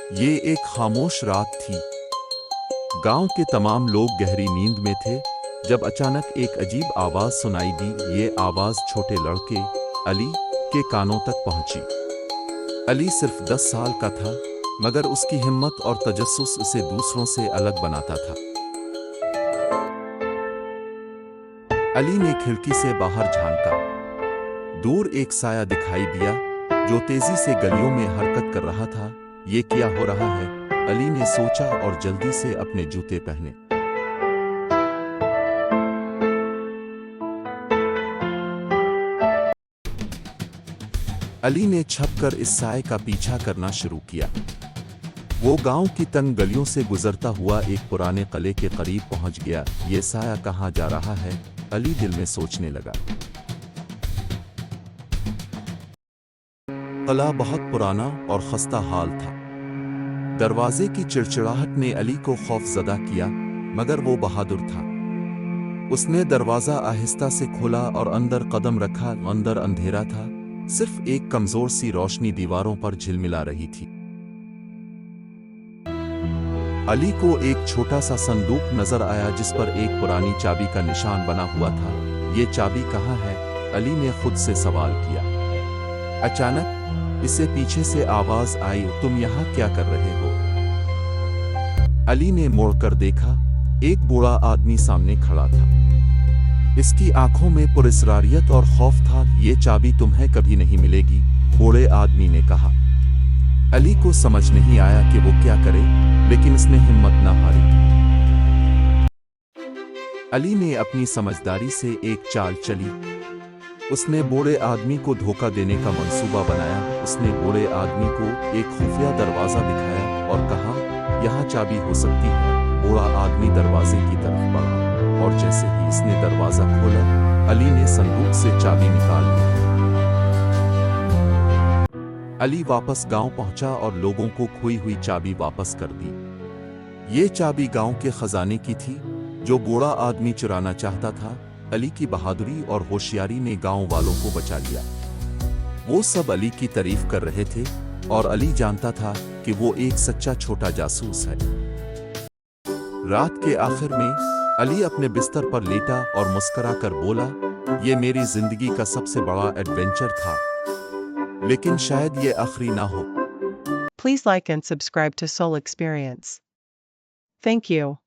ये एक खामोश रात थी। गांव के तमाम लोग गहरी नींद में थे जब अचानक एक अजीब आवाज सुनाई दी। ये आवाज छोटे लड़के अली के कानों तक पहुंची। अली सिर्फ 10 साल का था, मगर उसकी हिम्मत और तजस्सुस उसे दूसरों से अलग बनाता था। अली ने खिड़की से बाहर झांका। दूर एक साया दिखाई दिया जो तेजी से गलियों में हरकत कर रहा था। ये क्या हो रहा है? अली ने सोचा और जल्दी से अपने जूते पहने। अली ने छपकर इस साए का पीछा करना शुरू किया। वो गांव की तंग गलियों से गुजरता हुआ एक पुराने किले के करीब पहुंच गया। ये साया कहां जा रहा है? अली दिल में सोचने लगा। किला बहुत पुराना और खस्ता हाल था। दरवाजे की चिड़चिड़ाहट ने अली को खौफजदा किया, मगर वो बहादुर था। उसने दरवाजा आहिस्ता से खोला और अंदर कदम रखा। अंदर अंधेरा था, सिर्फ एक कमजोर सी रोशनी दीवारों पर झिलमिला रही थी। अली को एक छोटा सा संदूक नजर आया जिस पर एक पुरानी चाबी का निशान बना हुआ था। ये चाबी कहाँ है? अली ने खुद से सवाल किया। अचानक इसे पीछे से आवाज आई, तुम यहाँ क्या कर रहे हो? अली ने मुड़कर देखा। एक बूढ़ा आदमी सामने खड़ा था। इसकी आंखों में पुरस्रारियत और खौफ था। ये चाबी तुम्हें कभी नहीं मिलेगी, बूढ़े आदमी ने कहा। अली को समझ नहीं आया कि वो क्या करे, लेकिन उसने हिम्मत न हारी। अली ने अपनी समझदारी से एक चाल चली। उसने बूढ़े आदमी को धोखा देने का मंसूबा बनाया। उसने बूढ़े आदमी को एक खुफिया दरवाजा दिखाया और कहा, यहाँ चाबी हो सकती है। बूढ़ा आदमी दरवाजे की तरफ बढ़ा और जैसे ही इसने दरवाजा खोला, अली ने संदूक से चाबी निकाल ली। अली वापस गांव पहुंचा और लोगों को खोई हुई चाबी वापस कर दी। ये चाबी गांव के खजाने की थी जो बूढ़ा आदमी चुराना चाहता था। अली की बहादुरी और होशियारी ने गांव वालों को बचा लिया। वो सब अली की तारीफ कर रहे थे और अली जानता था कि वो एक सच्चा छोटा जासूस है। रात के आखिर में अली अपने बिस्तर पर लेटा और मुस्कुरा कर बोला, ये मेरी जिंदगी का सबसे बड़ा एडवेंचर था, लेकिन शायद ये आखिरी ना हो। Please like and subscribe to Soul Experience. Thank you.